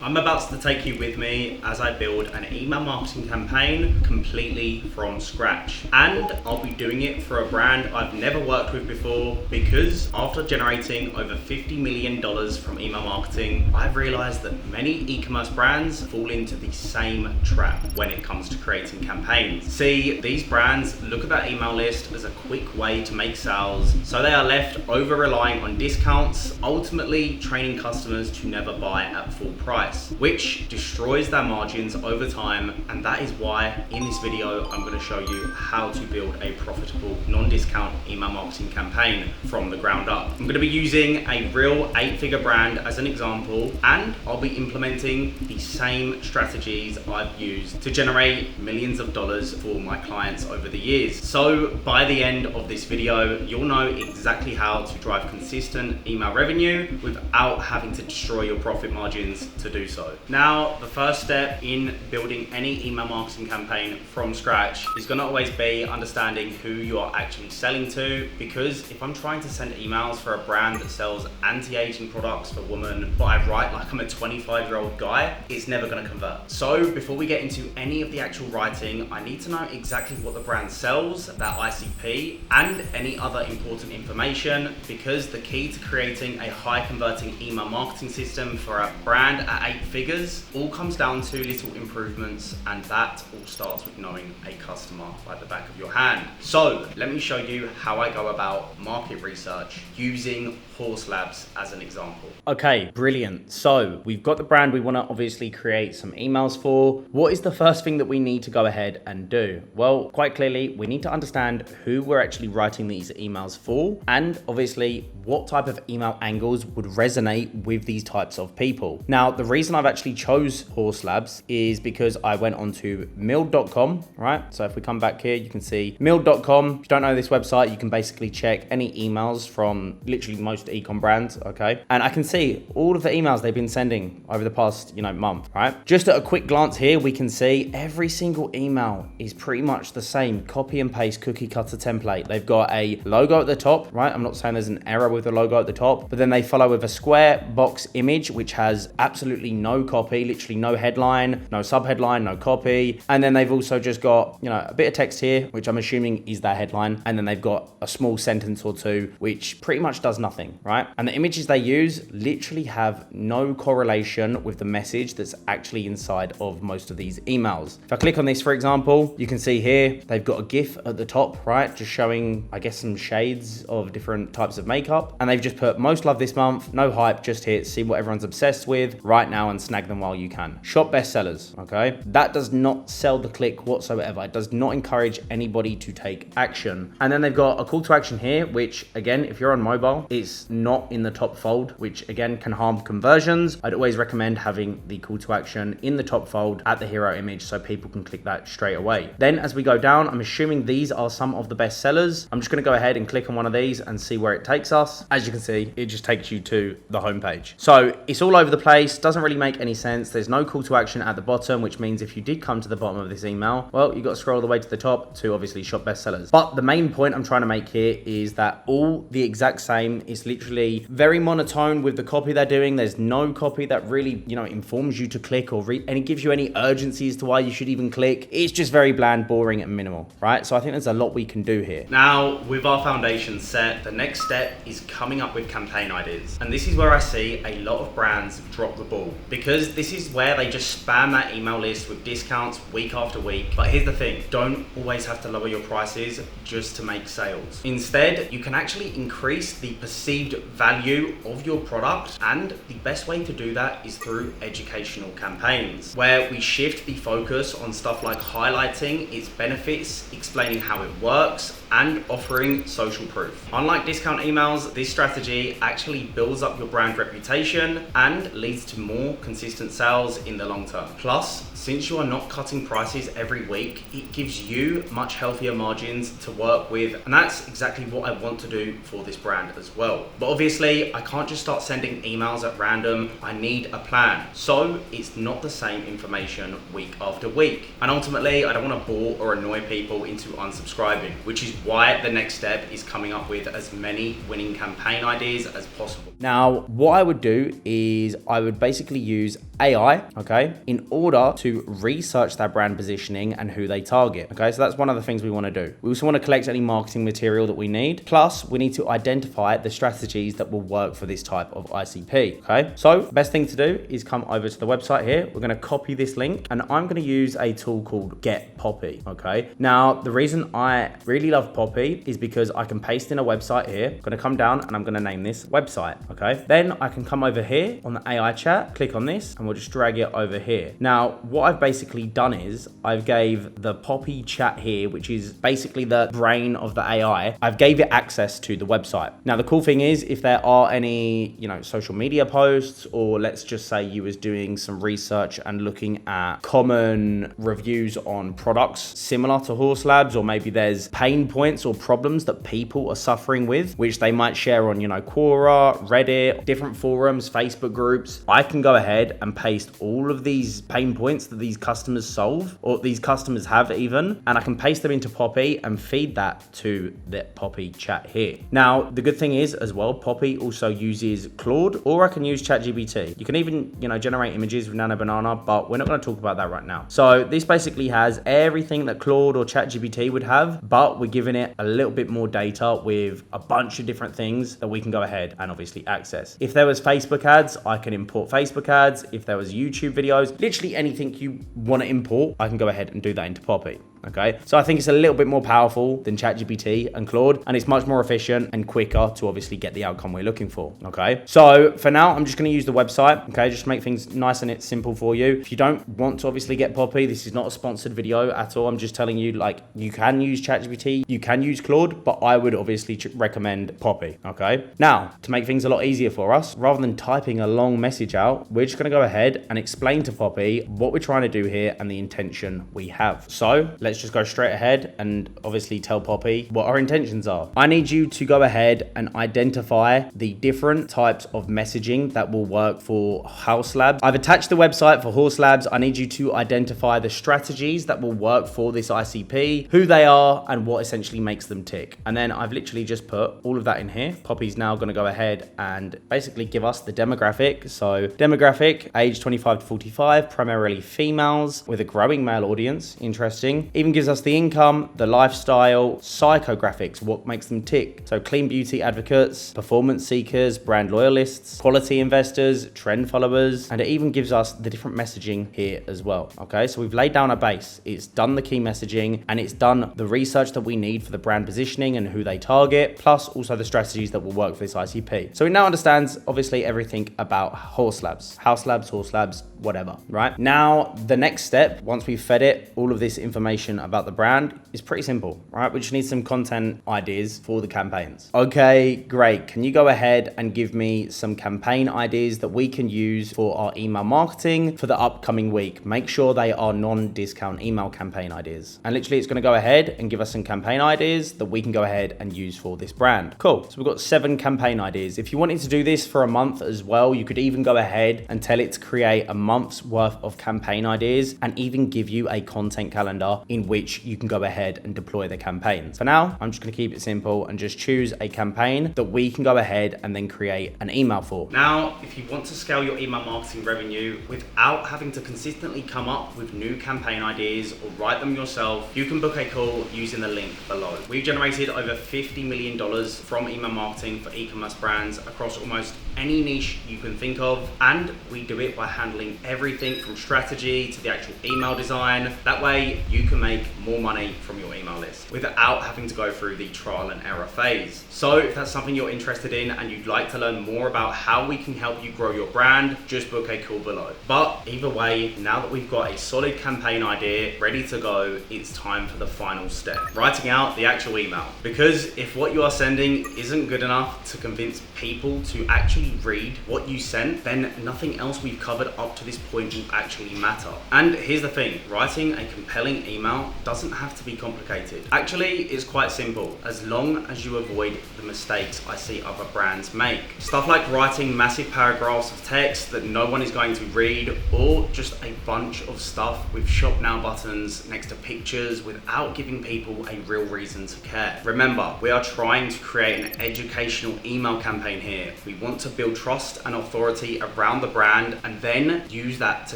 I'm about to take you with me as I build an email marketing campaign completely from scratch. And I'll be doing it for a brand I've never worked with before because after generating over $50 million from email marketing, I've realized that many e-commerce brands fall into the same trap when it comes to creating campaigns. See, these brands look at that email list as a quick way to make sales, so they are left over relying on discounts, ultimately training customers to never buy at full price, which destroys their margins over time. And that is why in this video I'm going to show you how to build a profitable non-discount email marketing campaign from the ground up. I'm going to be using a real 8-figure brand as an example, and I'll be implementing the same strategies I've used to generate millions of dollars for my clients over the years. So by the end of this video, you'll know exactly how to drive consistent email revenue without having to destroy your profit margins to do so. Now, the first step in building any email marketing campaign from scratch is going to always be understanding who you are actually selling to, because if I'm trying to send emails for a brand that sells anti-aging products for women, but I write like I'm a 25-year-old guy, it's never going to convert. So before we get into any of the actual writing, I need to know exactly what the brand sells, that ICP, and any other important information, because the key to creating a high converting email marketing system for a brand at 8 figures all comes down to little improvements, and that all starts with knowing a customer like the back of your hand. So let me show you how I go about market research using Horse Labs as an example. Okay, brilliant. So we've got the brand we want to obviously create some emails for. What is the first thing that we need to go ahead and do? Well, quite clearly, we need to understand who we're actually writing these emails for, and obviously what type of email angles would resonate with these types of people. Now, the reason I've actually chose Horse Labs is because I went onto Mild.com, right? So if we come back here, you can see Mild.com. If you don't know this website, you can basically check any emails from literally most e-com brands, okay? And I can see all of the emails they've been sending over the past, month, right? Just at a quick glance here, we can see every single email is pretty much the same copy and paste cookie cutter template. They've got a logo at the top, right? I'm not saying there's an error with the logo at the top, but then they follow with a square box image, which has absolutely no copy, literally no headline, no subheadline, no copy. And then they've also just got, a bit of text here, which I'm assuming is their headline. And then they've got a small sentence or two, which pretty much does nothing, right? And the images they use literally have no correlation with the message that's actually inside of most of these emails. If I click on this, for example, you can see here, they've got a GIF at the top, right? Just showing, I guess, some shades of different types of makeup. And they've just put most love this month, no hype, just here, see what everyone's obsessed with right now and snag them while you can. Shop bestsellers, okay? That does not sell the click whatsoever. It does not encourage anybody to take action. And then they've got a call to action here, which again, if you're on mobile, it's not in the top fold, which again can harm conversions. I'd always recommend having the call to action in the top fold at the hero image so people can click that straight away. Then as we go down, I'm assuming these are some of the best sellers. I'm just gonna go ahead and click on one of these and see where it takes us. As you can see, it just takes you to the homepage. So it's all over the place, doesn't really make any sense. There's no call to action at the bottom, which means if you did come to the bottom of this email, well, you got to scroll all the way to the top to obviously shop bestsellers. But the main point I'm trying to make here is that all the exact same. It's literally very monotone with the copy they're doing. There's no copy that really, informs you to click or read, and it gives you any urgency as to why you should even click. It's just very bland, boring, and minimal, right? So I think there's a lot we can do here. Now, with our foundation set, the next step is coming up with campaign ideas. And this is where I see a lot of brands drop the ball, because this is where they just spam that email list with discounts week after week. But here's the thing, don't always have to lower your prices just to make sales. Instead, you can actually increase the perceived value of your product, and the best way to do that is through educational campaigns, where we shift the focus on stuff like highlighting its benefits, explaining how it works, and offering social proof. Unlike discount emails, this strategy actually builds up your brand reputation and leads to more consistent sales in the long term. Plus, since you are not cutting prices every week, it gives you much healthier margins to work with, and that's exactly what I want to do for this brand as well. But obviously, I can't just start sending emails at random. I need a plan. So it's not the same information week after week. And ultimately, I don't want to bore or annoy people into unsubscribing, which is why the next step is coming up with as many winning campaign ideas as possible. Now, what I would do is I would basically use AI, okay, in order to research that brand positioning and who they target. Okay, so that's one of the things we want to do. We also want to collect any marketing material that we need. Plus, we need to identify the strategies that will work for this type of ICP. Okay, so best thing to do is come over to the website here. We're going to copy this link and I'm going to use a tool called Get Poppy. Okay, now the reason I really love Poppy is because I can paste in a website here. I'm going to come down and I'm going to name this website. Okay, then I can come over here on the AI chat, click on this, and we'll just drag it over here. Now, what I've basically done is I've gave the Poppy chat here, which is basically the brain of the AI. I've gave it access to the website. Now, the cool thing is if there are any, social media posts, or let's just say you was doing some research and looking at common reviews on products similar to Horse Labs, or maybe there's pain points or problems that people are suffering with, which they might share on, Quora, Reddit, different forums, Facebook groups. I can go ahead and paste all of these pain points that these customers solve, or these customers have even, and I can paste them into Poppy and feed that to the Poppy chat here. Now, the good thing is as well, Poppy also uses Claude, or I can use ChatGPT. You can even, generate images with Nano Banana, but we're not going to talk about that right now. So this basically has everything that Claude or ChatGPT would have, but we're giving it a little bit more data with a bunch of different things that we can go ahead and obviously access. If there was Facebook ads, I can import Facebook ads. If there was YouTube videos, literally anything you want to import, I can go ahead and do that into Poppy. Okay, so I think it's a little bit more powerful than ChatGPT and Claude, and it's much more efficient and quicker to obviously get the outcome we're looking for. Okay, so for now, I'm just going to use the website. Okay, just to make things nice and simple for you. If you don't want to obviously get Poppy, this is not a sponsored video at all. I'm just telling you, you can use ChatGPT, you can use Claude, but I would obviously recommend Poppy. Okay, now to make things a lot easier for us, rather than typing a long message out, we're just going to go ahead and explain to Poppy what we're trying to do here and the intention we have. So let's just go straight ahead and obviously tell Poppy what our intentions are. I need you to go ahead and identify the different types of messaging that will work for Horse Labs. I've attached the website for Horse Labs. I need you to identify the strategies that will work for this ICP, who they are, and what essentially makes them tick. And then I've literally just put all of that in here. Poppy's now going to go ahead and basically give us the demographic. So demographic, age 25 to 45, primarily females with a growing male audience. Interesting. Even gives us the income, the lifestyle, psychographics, what makes them tick. So clean beauty advocates, performance seekers, brand loyalists, quality investors, trend followers, and it even gives us the different messaging here as well. Okay, so we've laid down a base. It's done the key messaging and it's done the research that we need for the brand positioning and who they target, plus also the strategies that will work for this ICP. So it now understands obviously everything about Horse Labs, Horse Labs, whatever, right? Now, the next step, once we've fed it all of this information about the brand, is pretty simple, right? We just need some content ideas for the campaigns. Okay, great. Can you go ahead and give me some campaign ideas that we can use for our email marketing for the upcoming week? Make sure they are non-discount email campaign ideas. And literally it's going to go ahead and give us some campaign ideas that we can go ahead and use for this brand. Cool. So we've got 7 campaign ideas. If you wanted to do this for a month as well, you could even go ahead and tell it to create a month's worth of campaign ideas and even give you a content calendar in which you can go ahead and deploy the campaigns. For now, I'm just going to keep it simple and just choose a campaign that we can go ahead and then create an email for. Now, if you want to scale your email marketing revenue without having to consistently come up with new campaign ideas or write them yourself, you can book a call using the link below. We've generated over $50 million from email marketing for e-commerce brands across almost any niche you can think of, and we do it by handling everything from strategy to the actual email design. That way you can make more money from your email list without having to go through the trial and error phase. So if that's something you're interested in and you'd like to learn more about how we can help you grow your brand, just book a call below. But either way, now that we've got a solid campaign idea ready to go, it's time for the final step, writing out the actual email. Because if what you are sending isn't good enough to convince people to actually read what you sent, then nothing else we've covered up to this point will actually matter. And here's the thing, writing a compelling email doesn't have to be complicated. Actually, it's quite simple, as long as you avoid the mistakes I see other brands make. Stuff like writing massive paragraphs of text that no one is going to read, or just a bunch of stuff with shop now buttons next to pictures without giving people a real reason to care. Remember, we are trying to create an educational email campaign here. We want to build trust and authority around the brand, and then you use that to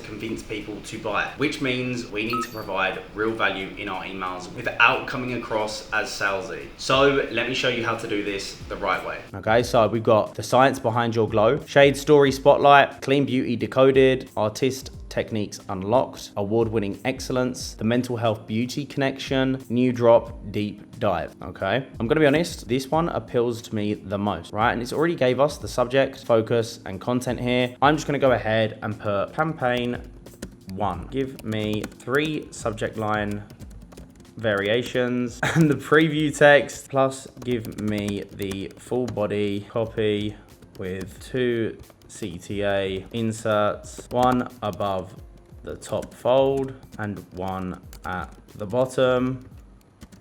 convince people to buy, which means we need to provide real value in our emails without coming across as salesy. So let me show you how to do this the right way. Okay, so we've got the science behind your glow, shade story spotlight, clean beauty decoded, artist techniques unlocked, award-winning excellence, the mental health beauty connection, new drop, deep dive. Okay, I'm gonna be honest, this one appeals to me the most, right? And it's already gave us the subject, focus, and content here. I'm just gonna go ahead and put campaign 1. Give me 3 subject line variations and the preview text, plus give me the full body copy with 2 CTA inserts, 1 above the top fold and 1 at the bottom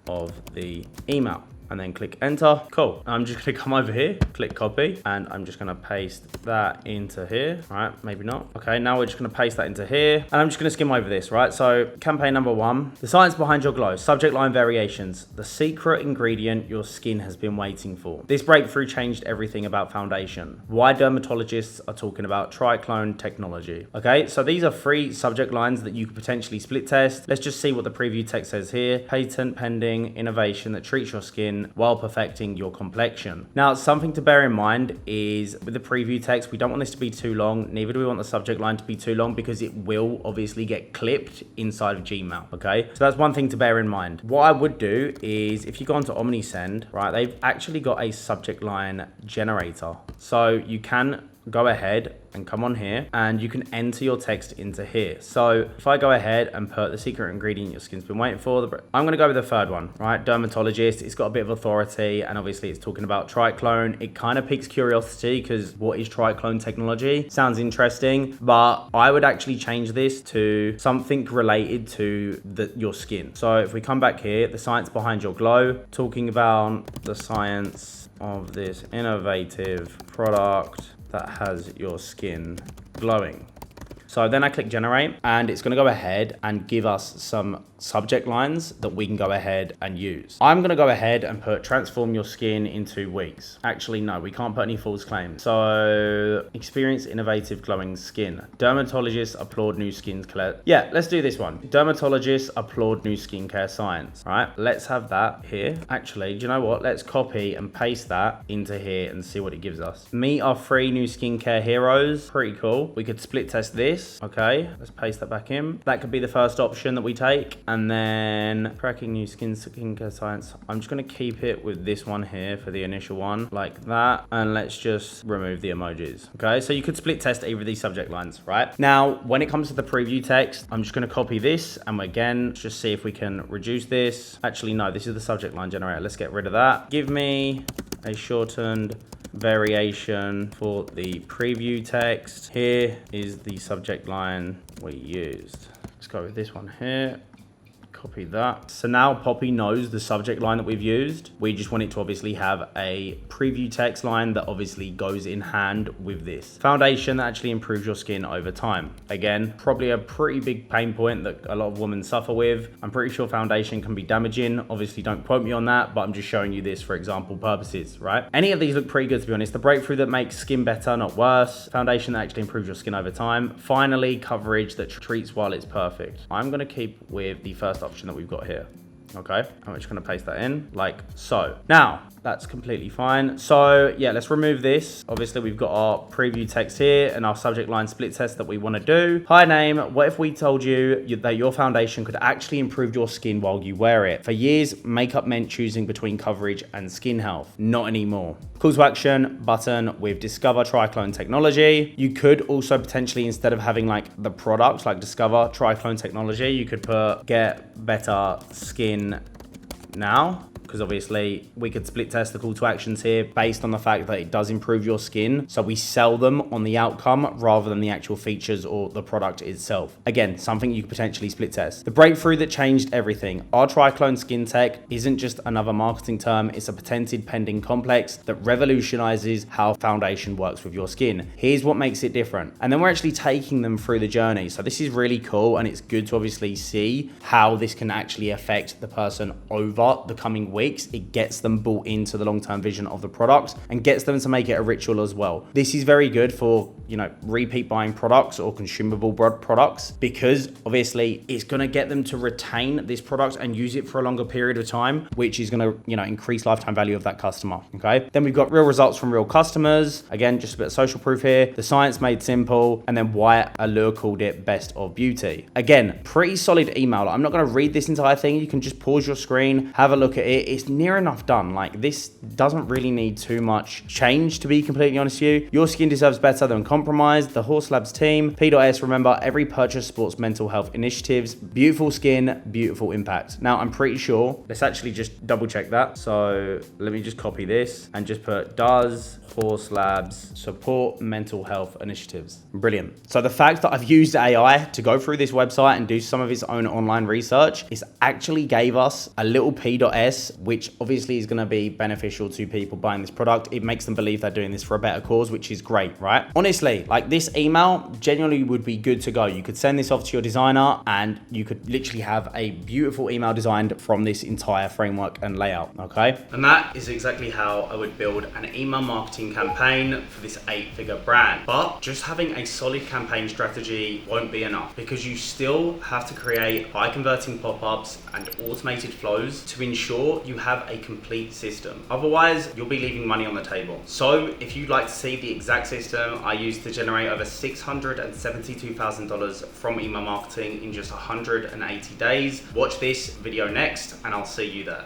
of the email, and then click enter. Cool. I'm just gonna come over here, click copy, and I'm just gonna paste that into here. All right, maybe not. Okay, now we're just gonna paste that into here, and I'm just gonna skim over this, right? So campaign number 1, the science behind your glow, subject line variations, the secret ingredient your skin has been waiting for. This breakthrough changed everything about foundation. Why dermatologists are talking about triclone technology. Okay, so these are 3 subject lines that you could potentially split test. Let's just see what the preview text says here. Patent pending innovation that treats your skin while perfecting your complexion. Now, something to bear in mind is with the preview text, we don't want this to be too long. Neither do we want the subject line to be too long, because it will obviously get clipped inside of Gmail. Okay, so that's one thing to bear in mind. What I would do is, if you go onto OmniSend, right, they've actually got a subject line generator. So you can go ahead and come on here and you can enter your text into here. So if I go ahead and put the secret ingredient your skin's been waiting for, I'm going to go with the 3rd one, right? Dermatologist. It's got a bit of authority, and obviously it's talking about triclone. It kind of piques curiosity, because what is triclone technology? Sounds interesting, but I would actually change this to something related to your skin. So if we come back here, the science behind your glow, talking about the science of this innovative product that has your skin glowing. So then I click generate, and it's going to go ahead and give us some subject lines that we can go ahead and use. I'm going to go ahead and put transform your skin in 2 weeks. Actually, no, we can't put any false claims. So experience innovative glowing skin. Dermatologists applaud new skin care. Yeah, let's do this one. Dermatologists applaud new skincare science. All right, let's have that here. Actually, do you know what? Let's copy and paste that into here and see what it gives us. Meet our 3 new skincare heroes. Pretty cool. We could split test this. Okay, let's paste that back in. That could be the first option that we take. And then cracking new skincare science. I'm just going to keep it with this one here for the initial one, like that. And let's just remove the emojis. Okay, so you could split test either of these subject lines, right? Now, when it comes to the preview text, I'm just going to copy this, and again, just see if we can reduce this. Actually, no, this is the subject line generator. Let's get rid of that. Give me a shortened variation for the preview text. Here is the subject line we used. Let's go with this one here. Copy that. So now Poppy knows the subject line that we've used. We just want it to obviously have a preview text line that obviously goes in hand with this. Foundation that actually improves your skin over time. Again, probably a pretty big pain point that a lot of women suffer with. I'm pretty sure foundation can be damaging. Obviously, don't quote me on that, but I'm just showing you this for example purposes, right? Any of these look pretty good, to be honest. The breakthrough that makes skin better, not worse. Foundation that actually improves your skin over time. Finally, coverage that treats while it's perfect. I'm going to keep with the first option that we've got here. Okay, I'm just going to paste that in like so. Now, that's completely fine. So yeah, let's remove this. Obviously, we've got our preview text here and our subject line split test that we want to do. Hi name, what if we told you that your foundation could actually improve your skin while you wear it? For years, makeup meant choosing between coverage and skin health. Not anymore. Call to action button with Discover Triclone Technology. You could also potentially, instead of having like the product, like Discover Triclone Technology, you could put get better skin now, because obviously we could split test the call to actions here based on the fact that it does improve your skin. So we sell them on the outcome rather than the actual features or the product itself. Again, something you could potentially split test. The breakthrough that changed everything. Our Triclone Skin Tech isn't just another marketing term. It's a patented pending complex that revolutionizes how foundation works with your skin. Here's what makes it different. And then we're actually taking them through the journey. So this is really cool, and it's good to obviously see how this can actually affect the person over the coming weeks weeks, it gets them bought into the long-term vision of the product and gets them to make it a ritual as well. This is very good for, you know, repeat buying products or consumable products, because obviously it's going to get them to retain this product and use it for a longer period of time, which is going to, you know, increase lifetime value of that customer. Okay. Then we've got real results from real customers. Again, just a bit of social proof here. The science made simple, and then why Allure called it best of beauty. Again, pretty solid email. I'm not going to read this entire thing. You can just pause your screen, have a look at it. It's near enough done. Like, this doesn't really need too much change, to be completely honest with you. Your skin deserves better than compromised. The Horse Labs team. P.S. Remember, every purchase supports mental health initiatives. Beautiful skin, beautiful impact. Now, I'm pretty sure, let's actually just double check that. So let me just copy this and just put, does Horse Labs support mental health initiatives? Brilliant. So the fact that I've used AI to go through this website and do some of its own online research, is actually gave us a little P.S, which obviously is going to be beneficial to people buying this product. It makes them believe they're doing this for a better cause, which is great, right? Honestly, like, this email genuinely would be good to go. You could send this off to your designer and you could literally have a beautiful email designed from this entire framework and layout, okay? And that is exactly how I would build an email marketing campaign for this 8-figure brand. But just having a solid campaign strategy won't be enough, because you still have to create high converting pop-ups and automated flows to ensure you have a complete system. Otherwise, you'll be leaving money on the table. So if you'd like to see the exact system I used to generate over $672,000 from email marketing in just 180 days, watch this video next and I'll see you there.